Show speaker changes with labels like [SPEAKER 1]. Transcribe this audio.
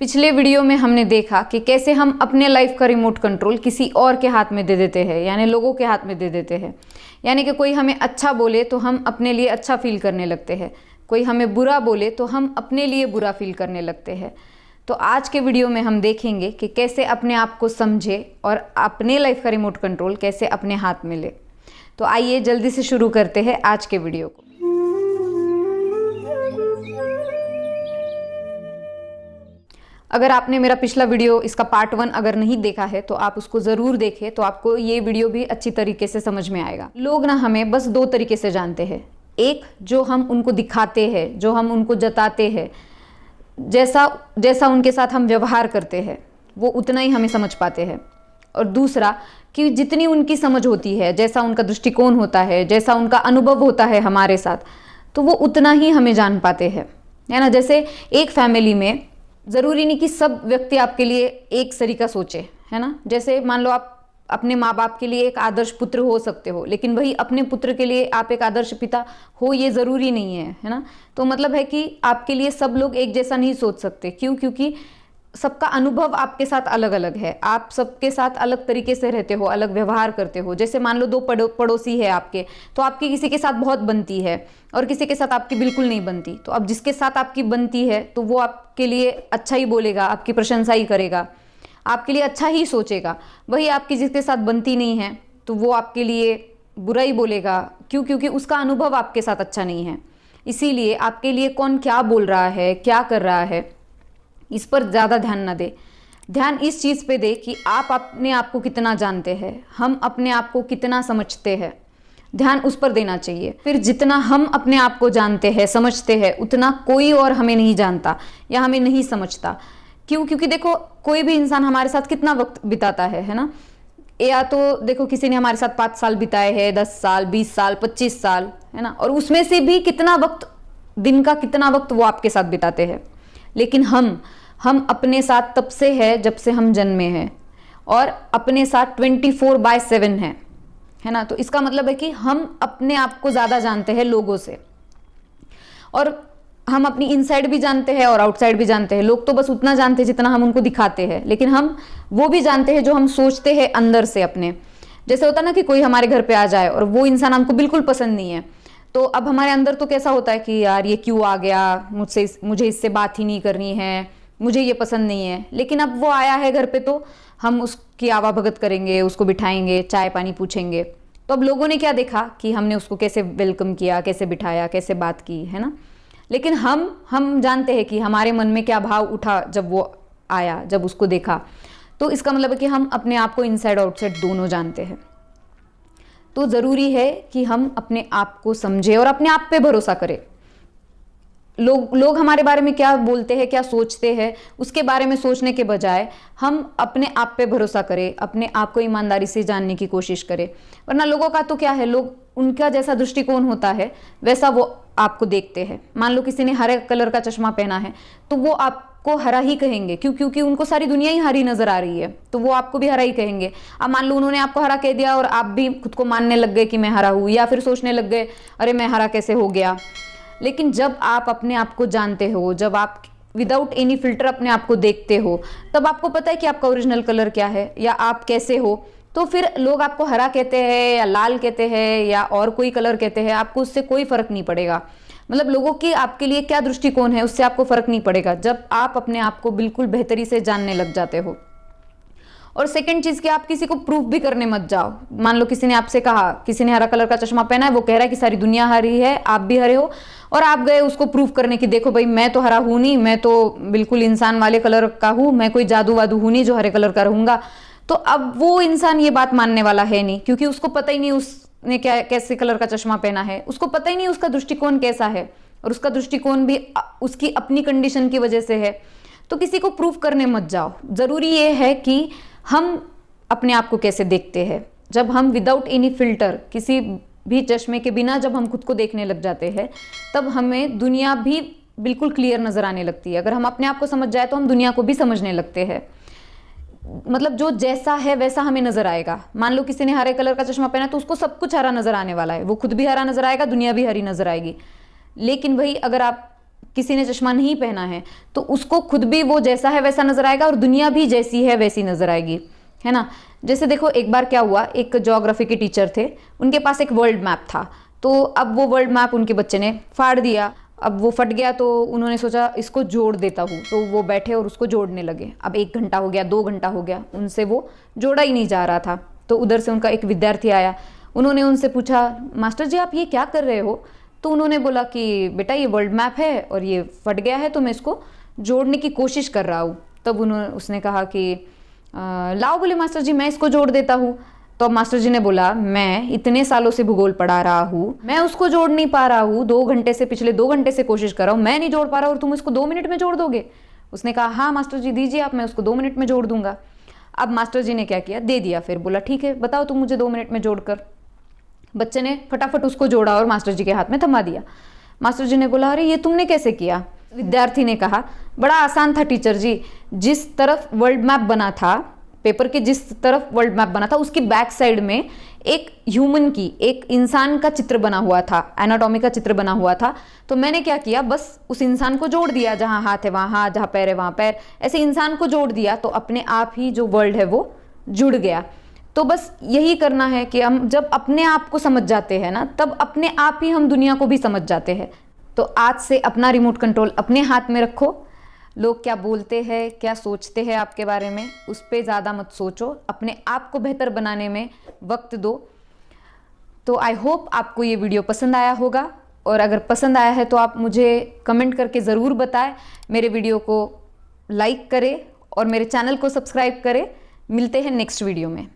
[SPEAKER 1] पिछले वीडियो में हमने देखा कि कैसे हम अपने लाइफ का रिमोट कंट्रोल किसी और के हाथ में दे देते हैं, यानी लोगों के हाथ में दे देते हैं। यानी कि कोई हमें अच्छा बोले तो हम अपने लिए अच्छा फील करने लगते हैं, कोई हमें बुरा बोले तो हम अपने लिए बुरा फील करने लगते हैं। तो आज के वीडियो में हम देखेंगे कि कैसे अपने आप को समझे और अपने लाइफ का रिमोट कंट्रोल कैसे अपने हाथ में ले। तो आइए जल्दी से शुरू करते हैं आज के वीडियो को। अगर आपने मेरा पिछला वीडियो इसका पार्ट 1 अगर नहीं देखा है तो आप उसको ज़रूर देखें, तो आपको ये वीडियो भी अच्छी तरीके से समझ में आएगा। लोग ना हमें बस 2 तरीके से जानते हैं, एक जो हम उनको दिखाते हैं, जो हम उनको जताते हैं, जैसा उनके साथ हम व्यवहार करते हैं वो उतना ही हमें समझ पाते हैं, और दूसरा कि जितनी उनकी समझ होती है, जैसा उनका दृष्टिकोण होता है, जैसा उनका अनुभव होता है हमारे साथ, तो वो उतना ही हमें जान पाते हैं, है ना। जैसे एक फैमिली में ज़रूरी नहीं कि सब व्यक्ति आपके लिए एक सरीका सोचे, है ना। जैसे मान लो आप अपने माँ बाप के लिए एक आदर्श पुत्र हो सकते हो, लेकिन वही अपने पुत्र के लिए आप एक आदर्श पिता हो ये ज़रूरी नहीं है ना। तो मतलब है कि आपके लिए सब लोग एक जैसा नहीं सोच सकते। क्यों? क्योंकि सबका अनुभव आपके साथ अलग अलग है, आप सबके साथ अलग तरीके से रहते हो, अलग व्यवहार करते हो। जैसे मान लो 2 पड़ोसी है आपके, तो आपकी किसी के साथ बहुत बनती है और किसी के साथ आपकी बिल्कुल नहीं बनती। तो अब जिसके साथ आपकी बनती है तो वो आपके लिए अच्छा ही बोलेगा, आपकी प्रशंसा ही करेगा, आपके लिए अच्छा ही सोचेगा। वही आपकी जिसके साथ बनती नहीं है तो वो आपके लिए बुरा ही बोलेगा। क्यों? क्योंकि उसका अनुभव आपके साथ अच्छा नहीं है। इसीलिए आपके लिए कौन क्या बोल रहा है, क्या कर रहा है, इस पर ज़्यादा ध्यान ना दे। ध्यान इस चीज़ पे दे कि आप अपने आप को कितना जानते हैं, हम अपने आप को कितना समझते हैं, ध्यान उस पर देना चाहिए। फिर जितना हम अपने आप को जानते हैं, समझते हैं, उतना कोई और हमें नहीं जानता या हमें नहीं समझता। क्यों? क्योंकि देखो कोई भी इंसान हमारे साथ कितना वक्त बिताता है ना। या तो देखो किसी ने हमारे साथ 5 साल बिताए हैं, 10 साल, 20 साल, 25 साल, है ना, और उसमें से भी कितना वक्त, दिन का कितना वक्त वो आपके साथ बिताते हैं। लेकिन हम अपने साथ तब से है जब से हम जन्मे हैं, और अपने साथ 24/7 है ना। तो इसका मतलब है कि हम अपने आप को ज़्यादा जानते हैं लोगों से, और हम अपनी इनसाइड भी जानते हैं और आउटसाइड भी जानते हैं। लोग तो बस उतना जानते हैं जितना हम उनको दिखाते हैं, लेकिन हम वो भी जानते हैं जो हम सोचते हैं अंदर से अपने। जैसे होता ना कि कोई हमारे घर पे आ जाए और वो इंसान हमको बिल्कुल पसंद नहीं है, तो अब हमारे अंदर तो कैसा होता है कि यार ये क्यों आ गया, मुझे इससे बात ही नहीं करनी है, मुझे ये पसंद नहीं है। लेकिन अब वो आया है घर पे तो हम उसकी आवाभगत करेंगे, उसको बिठाएंगे, चाय पानी पूछेंगे। तो अब लोगों ने क्या देखा कि हमने उसको कैसे वेलकम किया, कैसे बिठाया, कैसे बात की, है ना। लेकिन हम जानते हैं कि हमारे मन में क्या भाव उठा जब वो आया, जब उसको देखा। तो इसका मतलब है कि हम अपने आप को इनसाइड आउटसाइड दोनों जानते हैं। तो ज़रूरी है कि हम अपने आप को समझें और अपने आप पे भरोसा करें। लोग हमारे बारे में क्या बोलते हैं, क्या सोचते हैं, उसके बारे में सोचने के बजाय हम अपने आप पे भरोसा करें, अपने आप को ईमानदारी से जानने की कोशिश करें। वरना लोगों का तो क्या है, लोग उनका जैसा दृष्टिकोण होता है वैसा वो आपको देखते हैं। मान लो किसी ने हरे कलर का चश्मा पहना है तो वो आपको हरा ही कहेंगे। क्यों? क्योंकि उनको सारी दुनिया ही हरी नजर आ रही है, तो वो आपको भी हरा ही कहेंगे। अब मान लो उन्होंने आपको हरा कह दिया और आप भी खुद को मानने लग गए कि मैं हरा हूँ, या फिर सोचने लग गए अरे मैं हरा कैसे हो गया। लेकिन जब आप अपने आप को जानते हो, जब आप विदाउट एनी फिल्टर अपने आप को देखते हो, तब आपको पता है कि आपका ओरिजिनल कलर क्या है या आप कैसे हो। तो फिर लोग आपको हरा कहते हैं या लाल कहते हैं या और कोई कलर कहते हैं, आपको उससे कोई फर्क नहीं पड़ेगा। मतलब लोगों की आपके लिए क्या दृष्टिकोण है उससे आपको फर्क नहीं पड़ेगा, जब आप अपने आप को बिल्कुल बेहतरी से जानने लग जाते हो। और सेकंड चीज़ कि आप किसी को प्रूफ भी करने मत जाओ। मान लो किसी ने आपसे कहा, किसी ने हरा कलर का चश्मा पहना है, वो कह रहा है कि सारी दुनिया हरी है, आप भी हरे हो, और आप गए उसको प्रूफ करने की, देखो भाई मैं तो हरा हूँ नहीं, मैं तो बिल्कुल इंसान वाले कलर का हूँ, मैं कोई जादू वादू हूँ नहीं जो हरे कलर का रहूँगा। तो अब वो इंसान ये बात मानने वाला है नहीं, क्योंकि उसको पता ही नहीं उसने कैसे कलर का चश्मा पहना है, उसको पता ही नहीं उसका दृष्टिकोण कैसा है, और उसका दृष्टिकोण भी उसकी अपनी कंडीशन की वजह से है। तो किसी को प्रूफ करने मत जाओ। ज़रूरी ये है कि हम अपने आप को कैसे देखते हैं। जब हम विदाउट एनी फिल्टर, किसी भी चश्मे के बिना जब हम खुद को देखने लग जाते हैं, तब हमें दुनिया भी बिल्कुल क्लियर नज़र आने लगती है। अगर हम अपने आप को समझ जाए तो हम दुनिया को भी समझने लगते हैं। मतलब जो जैसा है वैसा हमें नजर आएगा। मान लो किसी ने हरे कलर का चश्मा पहना तो उसको सब कुछ हरा नजर आने वाला है, वो खुद भी हरा नजर आएगा, दुनिया भी हरी नजर आएगी। लेकिन वही अगर आप किसी ने चश्मा नहीं पहना है तो उसको खुद भी वो जैसा है वैसा नजर आएगा और दुनिया भी जैसी है वैसी नजर आएगी, है ना। जैसे देखो एक बार क्या हुआ, एक ज्योग्राफी के टीचर थे, उनके पास एक वर्ल्ड मैप था। तो अब वो वर्ल्ड मैप उनके बच्चे ने फाड़ दिया। अब वो फट गया तो उन्होंने सोचा इसको जोड़ देता हूँ, तो वो बैठे और उसको जोड़ने लगे। अब 1 घंटा हो गया, 2 घंटा हो गया, उनसे वो जोड़ा ही नहीं जा रहा था। तो उधर से उनका एक विद्यार्थी आया, उन्होंने उनसे पूछा, मास्टर जी आप ये क्या कर रहे हो? तो उन्होंने बोला कि बेटा ये वर्ल्ड मैप है और ये फट गया है तो मैं इसको जोड़ने की कोशिश कर रहा हूँ। तब उसने कहा कि लाओ, बोले मास्टर जी मैं इसको जोड़ देता हूँ। तो अब मास्टर जी ने बोला, मैं इतने सालों से भूगोल पढ़ा रहा हूँ, मैं उसको जोड़ नहीं पा रहा हूँ, 2 घंटे से, पिछले 2 घंटे से कोशिश कर रहा हूँ, मैं नहीं जोड़ पा रहा और तुम इसको 2 मिनट में जोड़ दोगे? उसने कहा हाँ मास्टर जी दीजिए आप, मैं उसको 2 मिनट में जोड़ दूंगा। अब मास्टर जी ने क्या किया, दे दिया। फिर बोला ठीक है बताओ तुम मुझे 2 मिनट में जोड़कर। बच्चे ने फटाफट उसको जोड़ा और मास्टर जी के हाथ में थमा दिया। मास्टर जी ने बोला अरे ये तुमने कैसे किया? विद्यार्थी ने कहा बड़ा आसान था टीचर जी, जिस तरफ वर्ल्ड मैप बना था, पेपर के जिस तरफ वर्ल्ड मैप बना था उसकी बैक साइड में एक ह्यूमन की, एक इंसान का चित्र बना हुआ था, एनाटॉमी का चित्र बना हुआ था। तो मैंने क्या किया, बस उस इंसान को जोड़ दिया, जहाँ हाथ है वहाँ हाथ, जहाँ पैर है वहाँ पैर, ऐसे इंसान को जोड़ दिया तो अपने आप ही जो वर्ल्ड है वो जुड़ गया। तो बस यही करना है कि हम जब अपने आप को समझ जाते हैं ना, तब अपने आप ही हम दुनिया को भी समझ जाते हैं। तो आज से अपना रिमोट कंट्रोल अपने हाथ में रखो। लोग क्या बोलते हैं, क्या सोचते हैं आपके बारे में, उस पर ज़्यादा मत सोचो, अपने आप को बेहतर बनाने में वक्त दो। तो आई होप आपको ये वीडियो पसंद आया होगा, और अगर पसंद आया है तो आप मुझे कमेंट करके ज़रूर बताएं। मेरे वीडियो को लाइक करें और मेरे चैनल को सब्सक्राइब करें। मिलते हैं नेक्स्ट वीडियो में।